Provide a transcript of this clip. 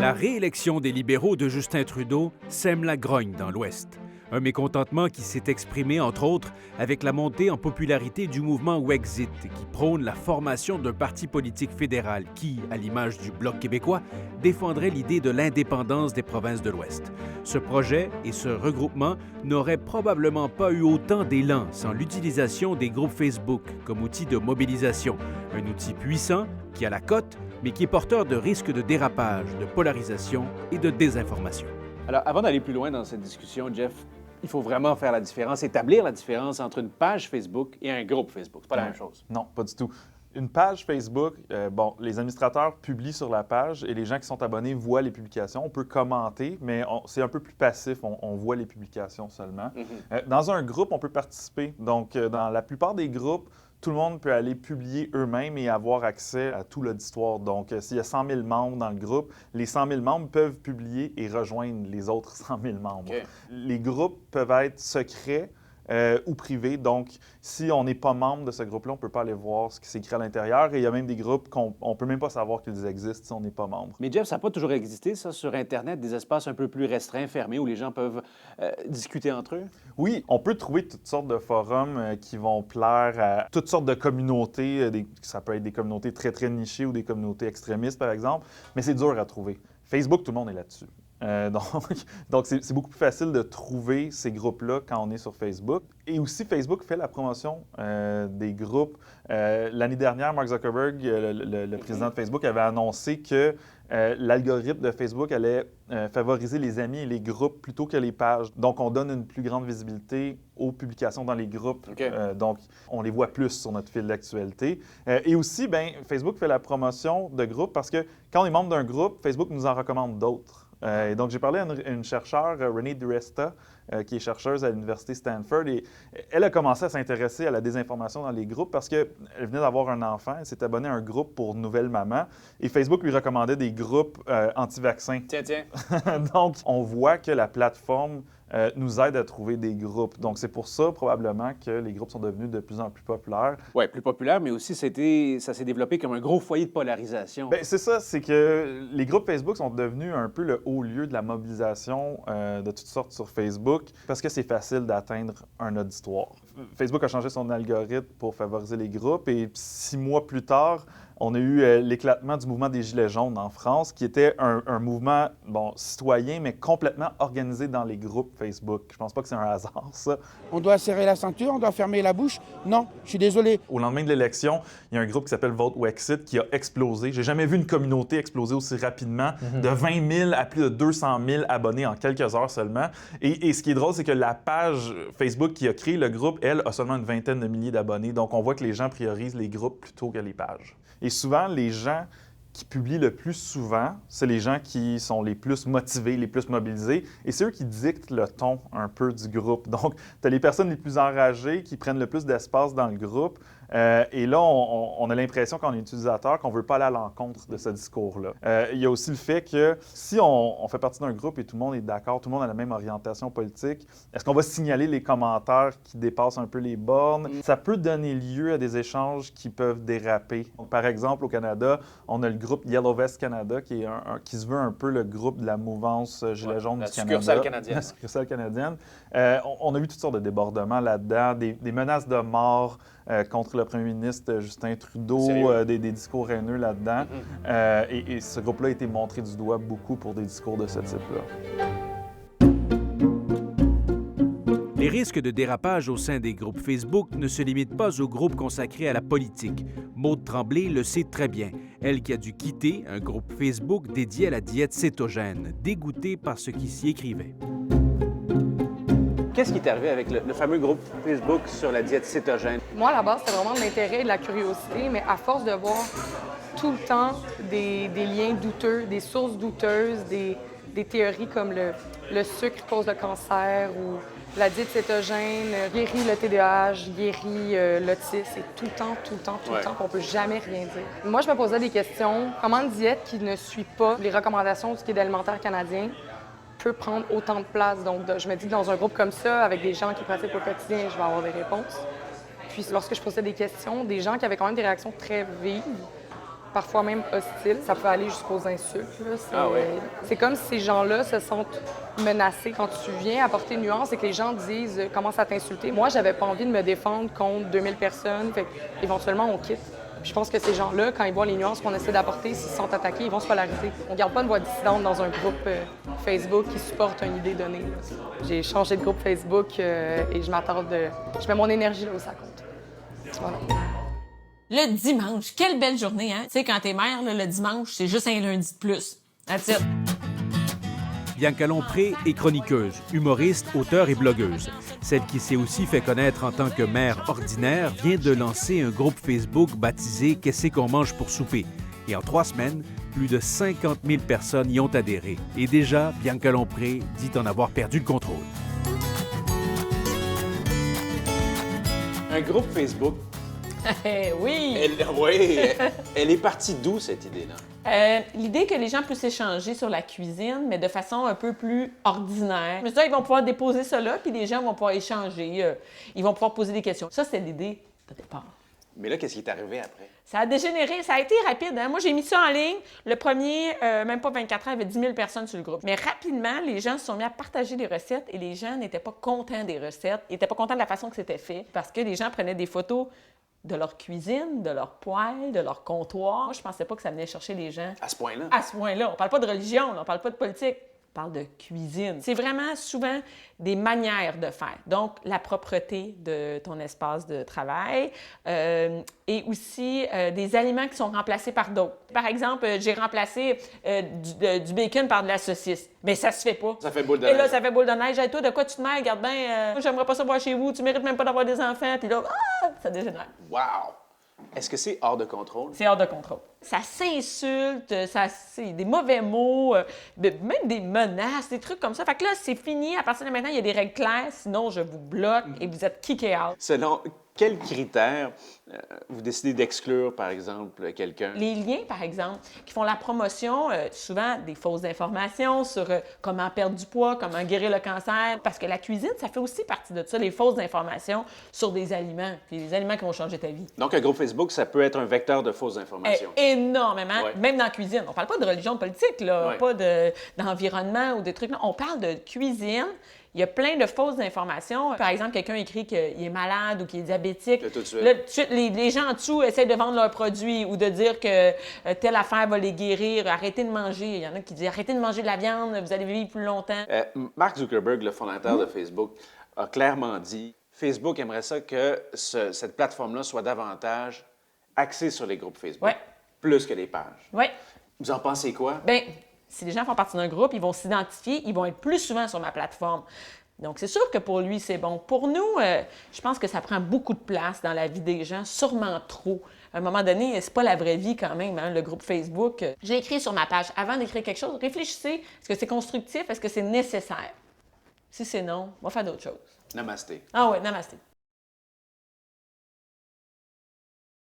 La réélection des libéraux de Justin Trudeau sème la grogne dans l'Ouest. Un mécontentement qui s'est exprimé, entre autres, avec la montée en popularité du mouvement Wexit, qui prône la formation d'un parti politique fédéral qui, à l'image du Bloc québécois, défendrait l'idée de l'indépendance des provinces de l'Ouest. Ce projet et ce regroupement n'auraient probablement pas eu autant d'élan sans l'utilisation des groupes Facebook comme outil de mobilisation, un outil puissant qui a la cote, mais qui est porteur de risques de dérapage, de polarisation et de désinformation. Alors, avant d'aller plus loin dans cette discussion, Jeff, il faut vraiment faire la différence, établir la différence entre une page Facebook et un groupe Facebook. C'est pas la même chose. Non, pas du tout. Une page Facebook, les administrateurs publient sur la page et les gens qui sont abonnés voient les publications. On peut commenter, mais c'est un peu plus passif. On voit les publications seulement. Dans un groupe, on peut participer. Donc, dans la plupart des groupes, tout le monde peut aller publier eux-mêmes et avoir accès à tout l'auditoire. Donc, s'il y a 100 000 membres dans le groupe, les 100 000 membres peuvent publier et rejoindre les autres 100 000 membres. Okay. Les groupes peuvent être secrets ou privés. Donc, si on n'est pas membre de ce groupe-là, on ne peut pas aller voir ce qui s'écrit à l'intérieur. Et il y a même des groupes qu'on ne peut même pas savoir qu'ils existent si on n'est pas membre. Mais Jeff, ça n'a pas toujours existé, ça, sur Internet, des espaces un peu plus restreints, fermés, où les gens peuvent discuter entre eux? Oui, on peut trouver toutes sortes de forums qui vont plaire à toutes sortes de communautés. Ça peut être des communautés très, très nichées ou des communautés extrémistes, par exemple, mais c'est dur à trouver. Facebook, tout le monde est là-dessus. Donc c'est beaucoup plus facile de trouver ces groupes-là quand on est sur Facebook. Et aussi, Facebook fait la promotion des groupes. L'année dernière, Mark Zuckerberg, le président de Facebook, avait annoncé que l'algorithme de Facebook allait favoriser les amis et les groupes plutôt que les pages. Donc, on donne une plus grande visibilité aux publications dans les groupes. Okay. Donc, on les voit plus sur notre fil d'actualité. Et aussi, Facebook fait la promotion de groupes parce que quand on est membre d'un groupe, Facebook nous en recommande d'autres. Et donc, j'ai parlé à une chercheure, Renée Duresta, qui est chercheuse à l'Université Stanford, et elle a commencé à s'intéresser à la désinformation dans les groupes parce qu'elle venait d'avoir un enfant, elle s'est abonnée à un groupe pour nouvelle maman, et Facebook lui recommandait des groupes anti-vaccins. Tiens. Donc, on voit que la plateforme nous aide à trouver des groupes. Donc, c'est pour ça, probablement, que les groupes sont devenus de plus en plus populaires. Oui, plus populaires, mais aussi ça s'est développé comme un gros foyer de polarisation. Bien, c'est ça, c'est que les groupes Facebook sont devenus un peu le haut lieu de la mobilisation de toutes sortes sur Facebook parce que c'est facile d'atteindre un auditoire. Facebook a changé son algorithme pour favoriser les groupes et 6 mois plus tard, on a eu l'éclatement du mouvement des Gilets jaunes en France, qui était un mouvement citoyen, mais complètement organisé dans les groupes Facebook. Je pense pas que c'est un hasard, ça. On doit serrer la ceinture, on doit fermer la bouche. Non, je suis désolé. Au lendemain de l'élection, il y a un groupe qui s'appelle Vote Wexit qui a explosé. J'ai jamais vu une communauté exploser aussi rapidement, de 20 000 à plus de 200 000 abonnés en quelques heures seulement. Et ce qui est drôle, c'est que la page Facebook qui a créé le groupe, elle, a seulement une vingtaine de milliers d'abonnés. Donc, on voit que les gens priorisent les groupes plutôt que les pages. Et souvent, les gens qui publient le plus souvent, c'est les gens qui sont les plus motivés, les plus mobilisés, et c'est eux qui dictent le ton un peu du groupe. Donc, tu as les personnes les plus enragées qui prennent le plus d'espace dans le groupe, et là, on a l'impression, quand on est utilisateur, qu'on ne veut pas aller à l'encontre de ce discours-là. Il y a aussi le fait que si on fait partie d'un groupe et tout le monde est d'accord, tout le monde a la même orientation politique, est-ce qu'on va signaler les commentaires qui dépassent un peu les bornes? Ça peut donner lieu à des échanges qui peuvent déraper. Donc, par exemple, au Canada, on a le groupe Yellow Vest Canada, qui se veut un peu le groupe de la mouvance Gilets jaunes du Canada. Succursale canadienne. La succursale canadienne. On a vu toutes sortes de débordements là-dedans, des menaces de mort contre le premier ministre Justin Trudeau, des discours haineux là-dedans. Et ce groupe-là a été montré du doigt beaucoup pour des discours de ce type-là. Les risques de dérapage au sein des groupes Facebook ne se limitent pas aux groupes consacrés à la politique. Maude Tremblay le sait très bien, elle qui a dû quitter un groupe Facebook dédié à la diète cétogène, dégoûtée par ce qui s'y écrivait. Qu'est-ce qui est arrivé avec le fameux groupe Facebook sur la diète cétogène? Moi, à la base, c'était vraiment de l'intérêt et de la curiosité, mais à force de voir tout le temps des liens douteux, des sources douteuses, des théories comme le sucre cause le cancer ou la diète cétogène guérit le TDAH, guérit l'autisme, et tout le temps, qu'on peut jamais rien dire. Moi, je me posais des questions. Comment une diète qui ne suit pas les recommandations du Guide alimentaire canadien peut prendre autant de place? Donc, je me dis que dans un groupe comme ça, avec des gens qui pratiquent au quotidien, je vais avoir des réponses. Puis, lorsque je posais des questions, des gens qui avaient quand même des réactions très vives, parfois même hostile. Ça peut aller jusqu'aux insultes. Là. Ah ouais. C'est comme si ces gens-là se sentent menacés quand tu viens apporter nuance et que les gens disent commencent à t'insulter. Moi, j'avais pas envie de me défendre contre 2000 personnes. Fait éventuellement, on quitte. Puis je pense que ces gens-là, quand ils voient les nuances qu'on essaie d'apporter, s'ils se sentent attaqués, ils vont se polariser. On garde pas une voix dissidente dans un groupe Facebook qui supporte une idée donnée. Là. J'ai changé de groupe Facebook et je m'attarde de... Je mets mon énergie là où ça compte. Voilà. Le dimanche, quelle belle journée, hein? Tu sais, quand t'es mère, là, le dimanche, c'est juste un lundi de plus. That's it. Bianca Lompré est chroniqueuse, humoriste, auteure et blogueuse. Celle qui s'est aussi fait connaître en tant que mère ordinaire vient de lancer un groupe Facebook baptisé « Qu'est-ce qu'on mange pour souper ». Et en 3 semaines, plus de 50 000 personnes y ont adhéré. Et déjà, Bianca Lompré dit en avoir perdu le contrôle. Un groupe Facebook. Oui! Elle est partie d'où, cette idée-là? L'idée que les gens puissent échanger sur la cuisine, mais de façon un peu plus ordinaire. Je me suis dit, ils vont pouvoir déposer ça là, puis les gens vont pouvoir échanger. Ils vont pouvoir poser des questions. Ça, c'est l'idée de départ. Mais là, qu'est-ce qui est arrivé après? Ça a dégénéré, ça a été rapide. Hein? Moi, j'ai mis ça en ligne. Le premier, même pas 24 heures, il y avait 10 000 personnes sur le groupe. Mais rapidement, les gens se sont mis à partager des recettes et les gens n'étaient pas contents des recettes. Ils n'étaient pas contents de la façon que c'était fait parce que les gens prenaient des photos de leur cuisine, de leur poêle, de leur comptoir. Moi, je pensais pas que ça venait chercher les gens. À ce point-là? À ce point-là. On parle pas de religion, on parle pas de politique. On parle de cuisine. C'est vraiment souvent des manières de faire. Donc, la propreté de ton espace de travail et aussi des aliments qui sont remplacés par d'autres. Par exemple, j'ai remplacé du bacon par de la saucisse. Mais ça se fait pas. Ça fait boule de neige. Et là, neige. ça fait boule de neige. Et toi, de quoi tu te mêles? Regarde bien, moi, j'aimerais pas ça voir chez vous. Tu mérites même pas d'avoir des enfants. Puis là, ça dégénère. Wow! Est-ce que c'est hors de contrôle? C'est hors de contrôle. Ça s'insulte, c'est des mauvais mots, même des menaces, des trucs comme ça. Fait que là, c'est fini. À partir de maintenant, il y a des règles claires. Sinon, je vous bloque et vous êtes kické out. Selon quels critères vous décidez d'exclure, par exemple, quelqu'un? Les liens, par exemple, qui font la promotion, souvent des fausses informations sur comment perdre du poids, comment guérir le cancer. Parce que la cuisine, ça fait aussi partie de ça, les fausses informations sur des aliments, puis les aliments qui vont changer ta vie. Donc, un groupe Facebook, ça peut être un vecteur de fausses informations. Énormément, Ouais. même dans la cuisine. On parle pas de religion, de politique, là, Ouais. pas d'environnement ou des trucs. Non, on parle de cuisine. Il y a plein de fausses informations. Par exemple, quelqu'un écrit qu'il est malade ou qu'il est diabétique. Là, tout de suite. Là, tout de suite, les gens en dessous essaient de vendre leurs produits ou de dire que telle affaire va les guérir. Arrêtez de manger. Il y en a qui disent arrêtez de manger de la viande, vous allez vivre plus longtemps. Mark Zuckerberg, le fondateur de Facebook, a clairement dit Facebook aimerait ça que cette plateforme-là soit davantage axée sur les groupes Facebook, Ouais. plus que les pages. Oui. Vous en pensez quoi? Bien, si les gens font partie d'un groupe, ils vont s'identifier, ils vont être plus souvent sur ma plateforme. Donc, c'est sûr que pour lui, c'est bon. Pour nous, je pense que ça prend beaucoup de place dans la vie des gens, sûrement trop. À un moment donné, c'est pas la vraie vie quand même, hein, le groupe Facebook. J'ai écrit sur ma page, avant d'écrire quelque chose, réfléchissez, est-ce que c'est constructif, est-ce que c'est nécessaire? Si c'est non, on va faire d'autres choses. Namasté. Ah ouais, namasté.